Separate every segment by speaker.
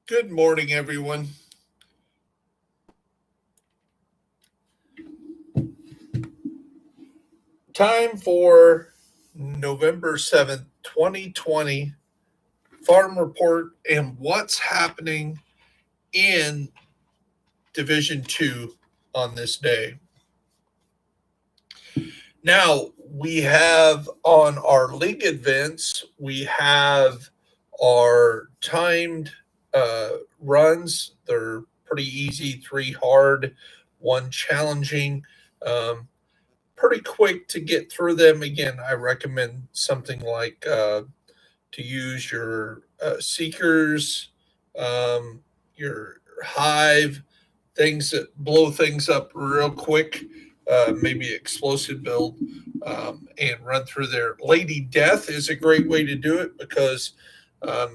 Speaker 1: Good morning, everyone. Time for November 7th, 2020 Farm Report and what's happening in Division 2 on this day. Now, we have on our league events, we have our timed runs. They're pretty easy, three hard, one challenging. Um, Pretty quick to get through them. Again, I recommend something like to use your seekers, your hive, things that blow things up real quick, maybe explosive build, and run through there. Lady Death is a great way to do it because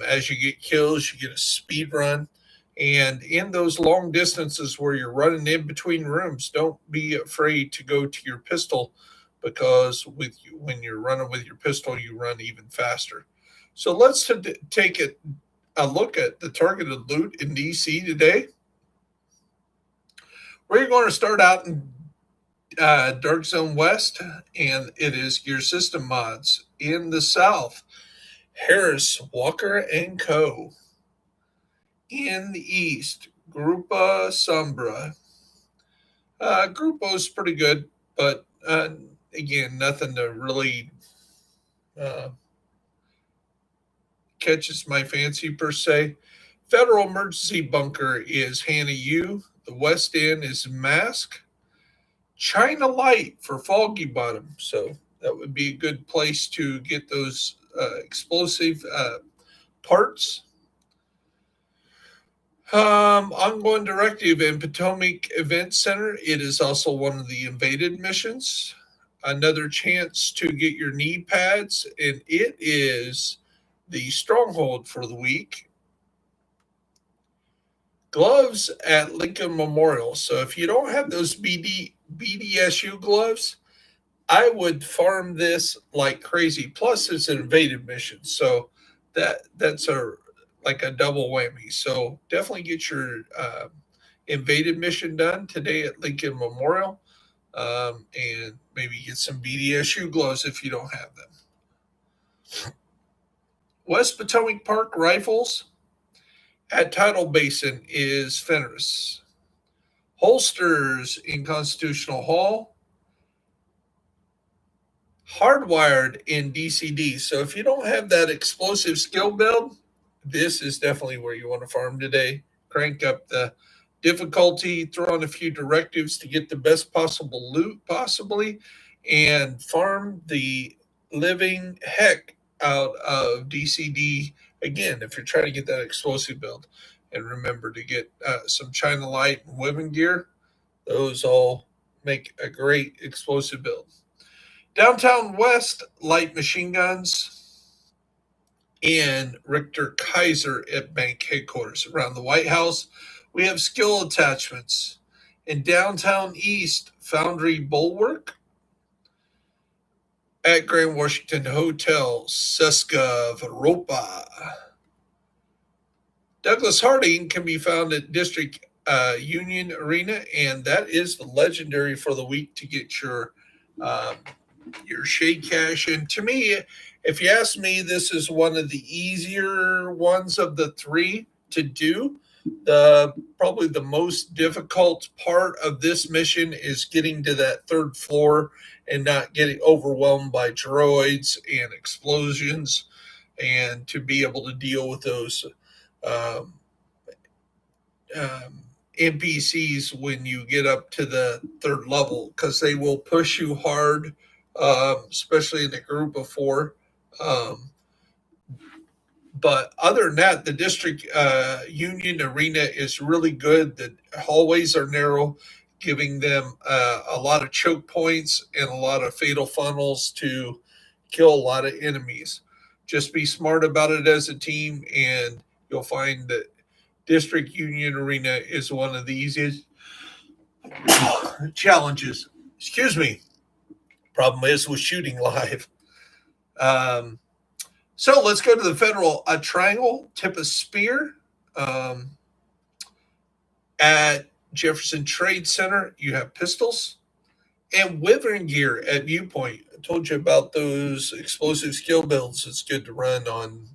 Speaker 1: as you get kills, you get a speed run. And in those long distances where you're running in between rooms, don't be afraid to go to your pistol because when you're running with your pistol, you run even faster. So let's take a look at the targeted loot in DC today. We're going to start out in Dark Zone West, and it is Gear System Mods. In the South, Harris, Walker, and Co. In the East, Grupa Sombra. Grupo's pretty good, but again, nothing to really uh, catches my fancy per se. Federal Emergency Bunker is Hannah U. The West End is Mask. China Light for Foggy Bottom. So that would be a good place to get those explosive parts. Ongoing Directive in Potomac Event Center. It is also one of the invaded missions. Another chance to get your knee pads, and it is the stronghold for the week. Gloves at Lincoln Memorial. So if you don't have those BDSU gloves, I would farm this like crazy. Plus, it's an invaded mission, so that's a like a double whammy. So definitely get your invaded mission done today at Lincoln Memorial, and maybe get some BDSU gloves if you don't have them. West Potomac Park Rifles at Tidal Basin is Fenris. Holsters in Constitutional Hall. Hardwired in DCD. So if you don't have that explosive skill build, this is definitely where you want to farm today. Crank up the difficulty, throw on a few directives to get the best possible loot, possibly, and farm the living heck out of DCD again if you're trying to get that explosive build. And remember to get some China Light and women gear. Those all make a great explosive build. Downtown West, light machine guns and Richter Kaiser at bank headquarters. Around the White House, we have skill attachments. In downtown East, Foundry Bulwark. At Grand Washington Hotel, Seska Varopa. Douglas Harding can be found at District Union Arena, and that is the legendary for the week to get your shade cash. And to me, if you ask me, this is one of the easier ones of the three to do. The probably the most difficult part of this mission is getting to that third floor and not getting overwhelmed by droids and explosions, and to be able to deal with those um, NPCs when you get up to the third level, because they will push you hard, especially in a group of four. Um, but other than that, the district union arena is really good. The hallways are narrow, giving them a lot of choke points and a lot of fatal funnels to kill a lot of enemies. Just be smart about it as a team, and you'll find that district union arena is one of the easiest challenges. Excuse me. Problem is with shooting live. Um, so let's go to the federal. A triangle, tip a spear. Um, at Jefferson Trade Center, you have pistols and withering gear at Viewpoint. I told you about those explosive skill builds. It's good to run on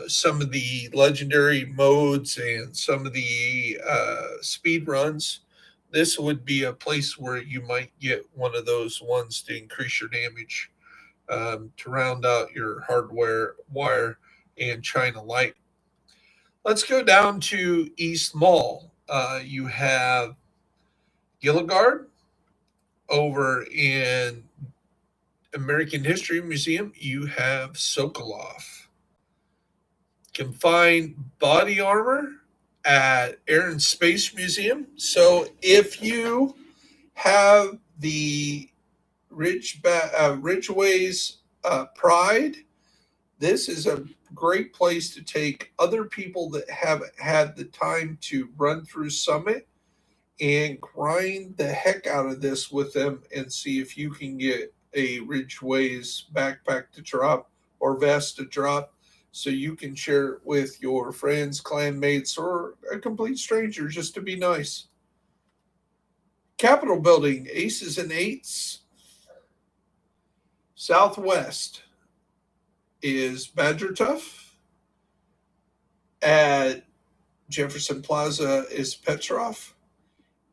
Speaker 1: some of the legendary modes and some of the speed runs. This would be a place where you might get one of those ones to increase your damage, to round out your hardware wire and China light. Let's go down to East Mall. You have Gilligard over in American History Museum. You have Sokolov. Can find body armor at Air and Space Museum. So if you have the Ridgeways Pride, this is a great place to take other people that have had the time to run through Summit and grind the heck out of this with them and see if you can get a Ridgeways backpack to drop or vest to drop so you can share it with your friends, clanmates, or a complete stranger just to be nice. Capitol Building, Aces and Eights. Southwest is Badger Tough. At Jefferson Plaza is Petrov.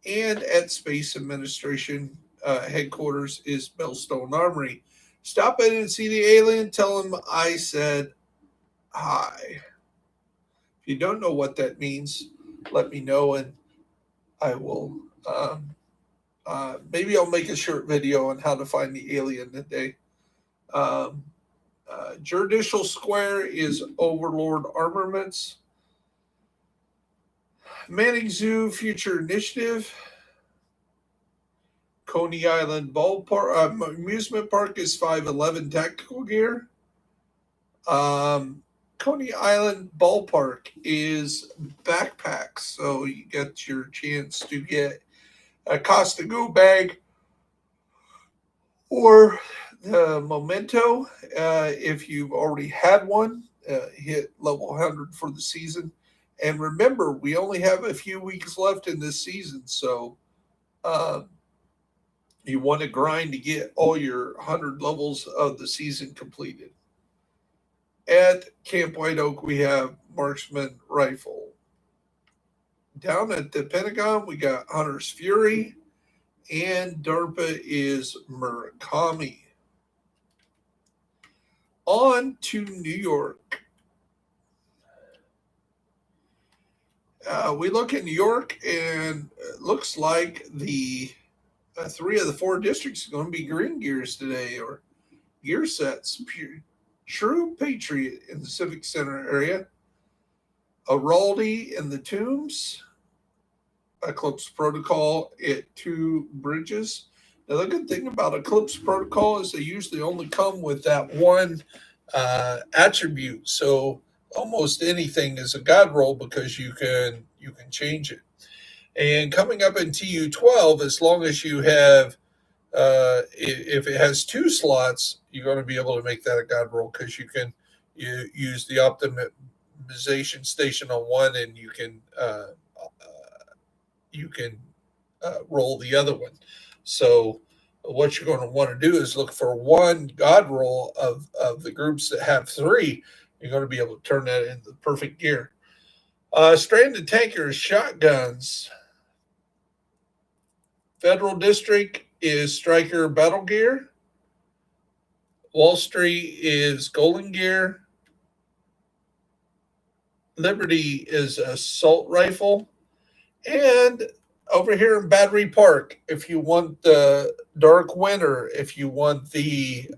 Speaker 1: And at Space Administration headquarters is Bellstone Armory. Stop in and see the alien. Tell him I said hi. If you don't know what that means, let me know and I will. Maybe I'll make a short video on how to find the alien today. Judicial Square is Overlord Armaments. Manning Zoo Future Initiative. Coney Island Amusement Park is 511 Tactical Gear. Coney Island Ballpark is backpacks, so you get your chance to get a Costa Go bag or the Memento if you've already had one. Hit level 100 for the season. And remember, we only have a few weeks left in this season, so you want to grind to get all your 100 levels of the season completed. At Camp White Oak, we have Marksman Rifle. Down at the Pentagon, we got Hunter's Fury, and DARPA is Murakami. On to New York. We look at New York, and it looks like the 3 of the 4 districts are going to be green gears today, or gear sets. True Patriot in the Civic Center area. Araldi in the Tombs. Eclipse Protocol at 2 Bridges. Now, the good thing about Eclipse Protocol is they usually only come with that one attribute. So almost anything is a god roll because you can change it. And coming up in TU12, as long as you have, if it has 2 slots, you're going to be able to make that a god roll because you use the optimization station on one, and you can roll the other one. So what you're going to want to do is look for one god roll of the groups that have 3. You're going to be able to turn that into the perfect gear. Stranded tankers, shotguns. Federal District is Striker Battle Gear. Wall Street is Golden Gear. Liberty is Assault Rifle. And over here in Battery Park, if you want the Dark Winter, if you want the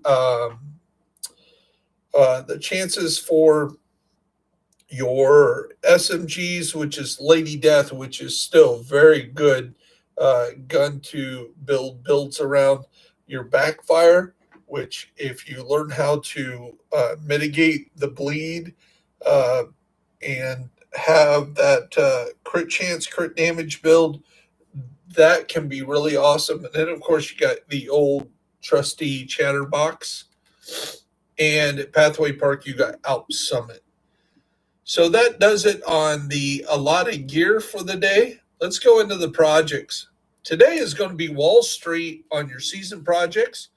Speaker 1: chances for your SMGs, which is Lady Death, which is still very good gun to build builds around your backfire, which if you learn how to mitigate the bleed and have that crit chance, crit damage build, that can be really awesome. And then, of course, you got the old trusty Chatterbox. And at Pathway Park, you got Alp Summit. So that does it on the allotted gear for the day. Let's go into the projects. Today is going to be Wall Street on your season projects.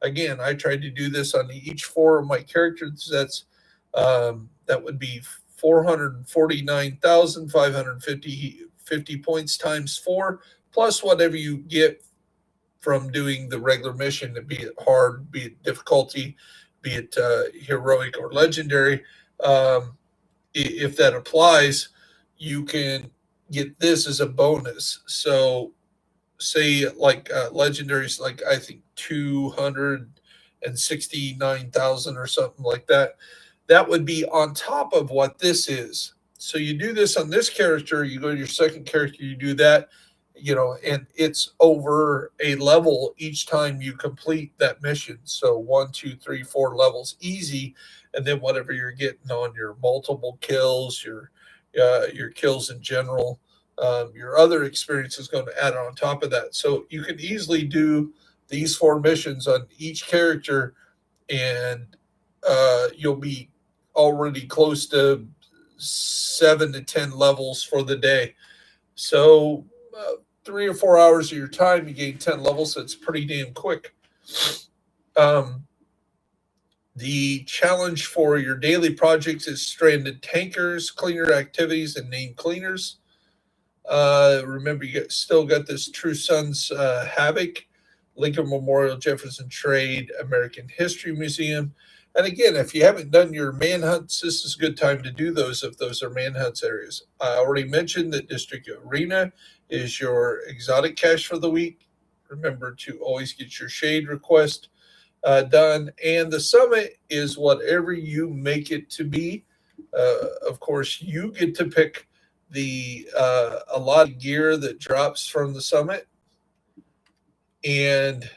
Speaker 1: Again, I tried to do this on each four of my characters. That would be 449,550 points times four, plus whatever you get from doing the regular mission, be it hard, be it difficulty, be it heroic or legendary. If that applies, you can get this as a bonus. So, say like legendaries, like I think 269,000 or something like that. That would be on top of what this is. So you do this on this character, you go to your second character, you do that, and it's over a level each time you complete that mission. So one, two, three, four levels easy, and then whatever you're getting on your multiple kills, your kills in general, your other experience is going to add on top of that. So you can easily do these four missions on each character, and you'll be already close to 7 to 10 levels for the day. So 3 or 4 hours of your time, you gain 10 levels. So it's pretty damn quick. Um, the challenge for your daily projects is stranded tankers, cleaner activities, and named cleaners. Remember, still got this True Sons Havoc, Lincoln Memorial, Jefferson Trade, American History Museum. And again, if you haven't done your manhunts, this is a good time to do those if those are manhunts areas. I already mentioned that District Arena is your exotic cache for the week. Remember to always get your shade request done. And the summit is whatever you make it to be. Of course, you get to pick a lot of gear that drops from the summit, and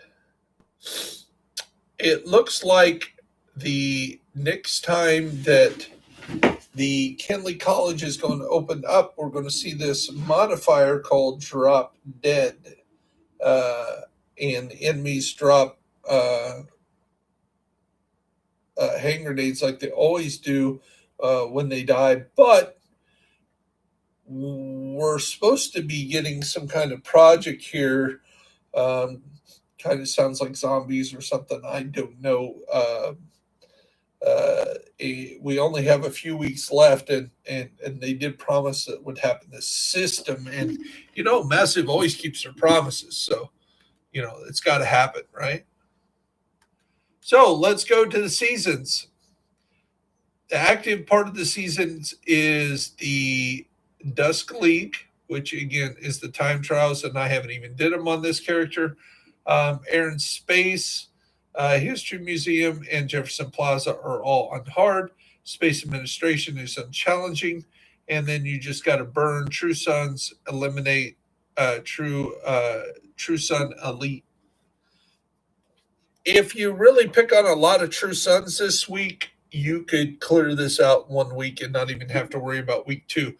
Speaker 1: it looks like the next time that the Kenley College is going to open up, we're going to see this modifier called Drop Dead, uh, and enemies drop hand grenades like they always do when they die, but we're supposed to be getting some kind of project here. Um, Kind of sounds like zombies or something. I don't know. We only have a few weeks left, and they did promise that would happen this system. And Massive always keeps their promises, so it's got to happen, right? So let's go to the seasons. The active part of the seasons is the Dusk League, which again is the time trials, and I haven't even did them on this character. Air and Space, History Museum, and Jefferson Plaza are all on hard. Space Administration is unchallenging, and then you just got to burn True Sons, eliminate True Sun Elite. If you really pick on a lot of True Sons this week, you could clear this out 1 week and not even have to worry about week two.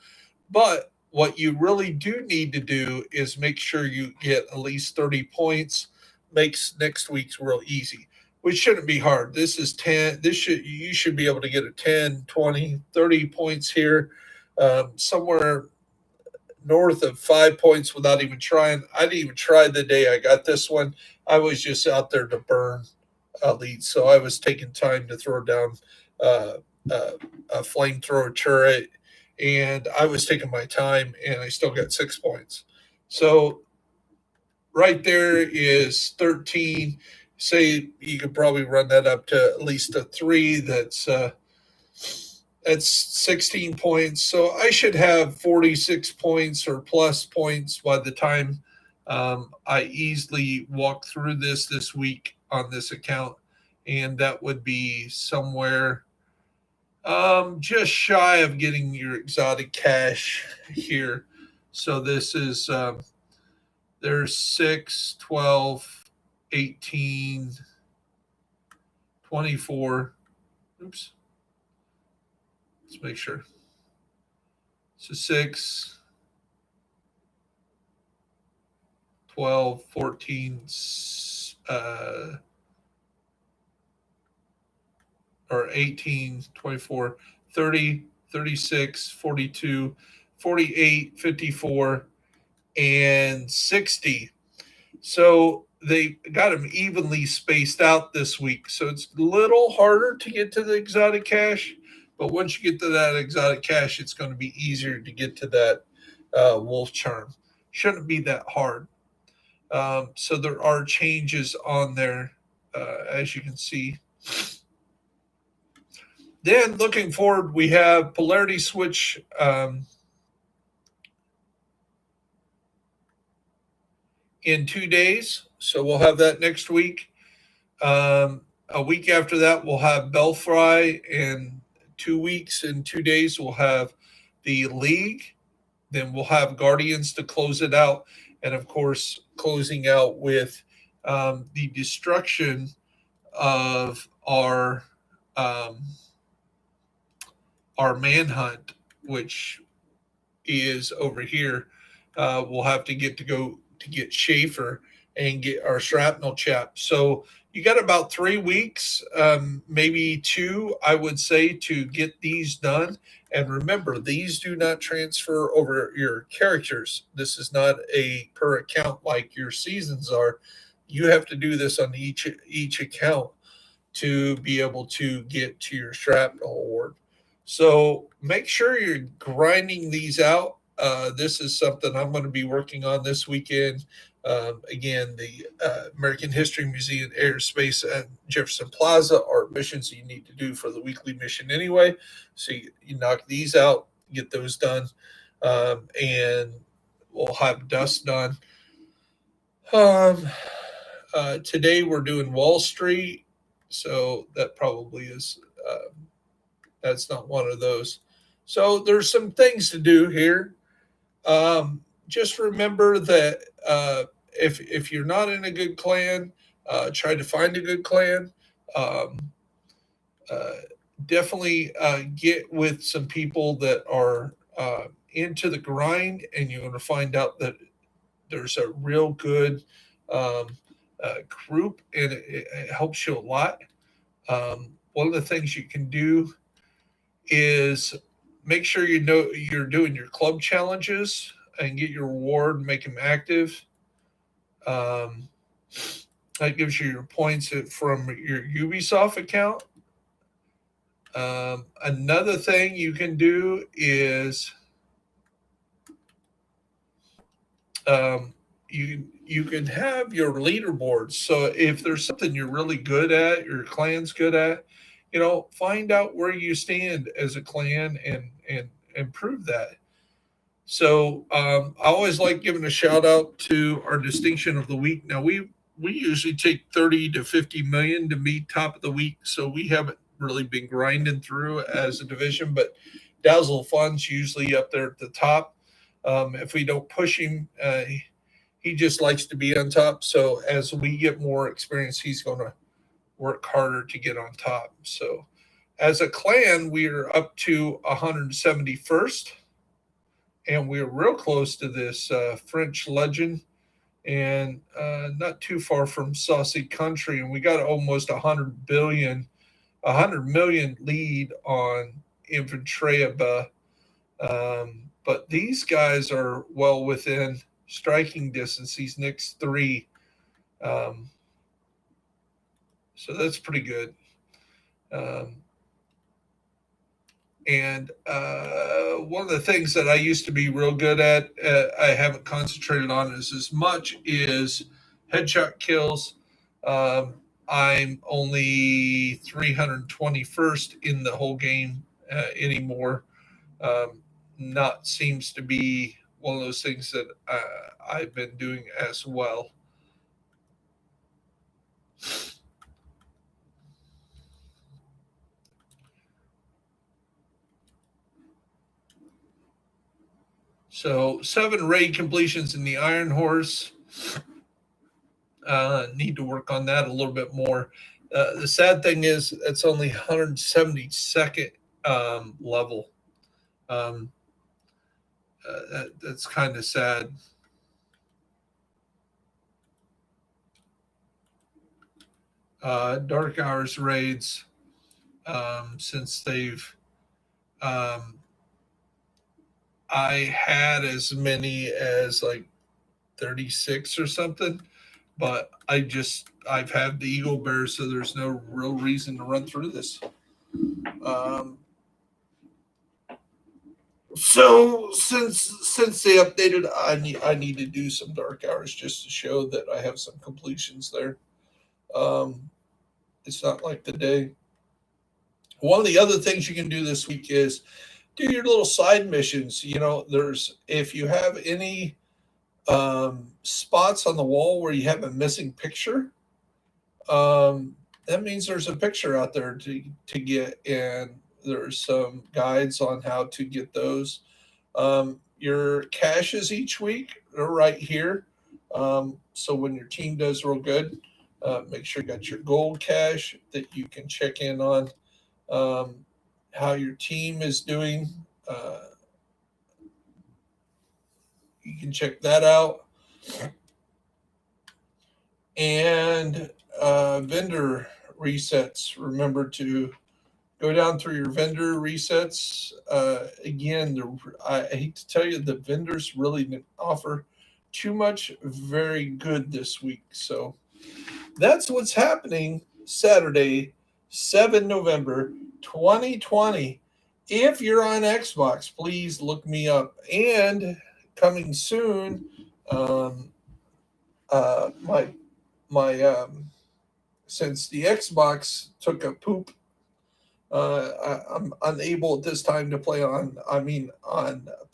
Speaker 1: But what you really do need to do is make sure you get at least 30 points. Makes next week's real easy, which shouldn't be hard. This is 10. You should be able to get a 10, 20, 30 points here. Somewhere north of 5 points without even trying. I didn't even try the day I got this one. I was just out there to burn leads. So I was taking time to throw down uh, uh, a flamethrower turret, and I was taking my time, and I still got 6 points. So right there is 13. Say you could probably run that up to at least a 3. That's 16 points. So I should have 46 points or plus points by the time I easily walk through this week on this account. And that would be somewhere just shy of getting your exotic cash here. So this is, there's 6, 12, 18, 24. Oops. Let's make sure. So 6, 12, 14, or 18, 24, 30, 36, 42, 48, 54, and 60. So they got them evenly spaced out this week. So it's a little harder to get to the exotic cache, but once you get to that exotic cache, it's going to be easier to get to that wolf charm. Shouldn't be that hard. So there are changes on there, as you can see. Then looking forward, we have polarity switch in 2 days. So we'll have that next week. A week after that, we'll have Belfry. In 2 weeks and 2 days, we'll have the League. Then we'll have Guardians to close it out. And of course, closing out with the destruction of um, our manhunt, which is over here. We'll have to go to get Schaefer and get our shrapnel chap. So you got about 3 weeks, maybe two, I would say, to get these done. And remember, these do not transfer over your characters. This is not a per account like your seasons are. You have to do this on each account to be able to get to your shrapnel award. So make sure you're grinding these out. This is something I'm going to be working on this weekend. Again, the American History Museum Airspace at Jefferson Plaza are missions you need to do for the weekly mission anyway. So you knock these out, get those done, and we'll have dust done. Um, Today we're doing Wall Street, so that probably is that's not one of those. So there's some things to do here. Just remember that if you're not in a good clan, try to find a good clan. Um, uh, Definitely get with some people that are into the grind, and you're going to find out that there's a real good um, group, and it helps you a lot. One of the things you can do is make sure you know you're doing your club challenges and get your reward, make them active. Um, that gives you your points from your Ubisoft account. Another thing you can do is um, you can have your leaderboards. So if there's something you're really good at, your clan's good at, find out where you stand as a clan and improve that. So I always like giving a shout out to our distinction of the week. Now we usually take 30 to 50 million to meet top of the week, so we haven't really been grinding through as a division, but Dazzle Fun's usually up there at the top. If we don't push him, he just likes to be on top. So as we get more experience, he's going to work harder to get on top. So as a clan, we are up to 171st, and we're real close to this French legend, and not too far from Saucy Country, and we got almost 100 million lead on Infantreba. But these guys are well within striking distance. These next three, um, so that's pretty good. Um, And one of the things that I used to be real good at, I haven't concentrated on as much, is headshot kills. Um, I'm only 321st in the whole game anymore. Not seems to be one of those things that I've been doing as well. So 7 raid completions in the Iron Horse. Need to work on that a little bit more. The sad thing is it's only 172nd level. Um, that's kind of sad. Dark Hours raids, since they've Um, I had as many as like 36 or something, but I've had the Eagle Bear, so there's no real reason to run through this. Um, so since they updated, I need to do some dark hours just to show that I have some completions there. Um, it's not like the day. One of the other things you can do this week is do your little side missions. There's if you have any spots on the wall where you have a missing picture, that means there's a picture out there to get, and there's some guides on how to get those. Your caches each week are right here. So when your team does real good, make sure you got your gold cache that you can check in on. Um, how your team is doing. You can check that out. And vendor resets. Remember to go down through your vendor resets. Again, I hate to tell you, the vendors really didn't offer too much very good this week. So that's what's happening Saturday, 7 November 2020. If you're on Xbox, please look me up. And coming soon, my since the Xbox took a poop, I'm unable at this time to play on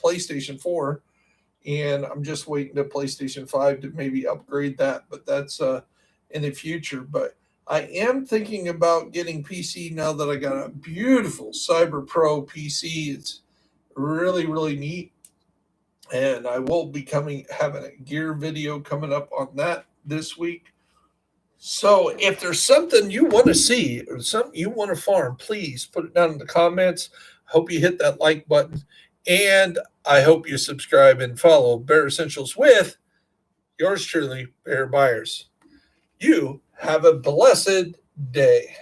Speaker 1: PlayStation 4, and I'm just waiting to PlayStation 5 to maybe upgrade that, but that's in the future. But I am thinking about getting PC now that I got a beautiful Cyber Pro PC. It's really, really neat. And I will be having a gear video coming up on that this week. So if there's something you want to see or something you want to farm, please put it down in the comments. Hope you hit that like button. And I hope you subscribe and follow Bear Essentials with yours truly, Bear Buyers. You have a blessed day.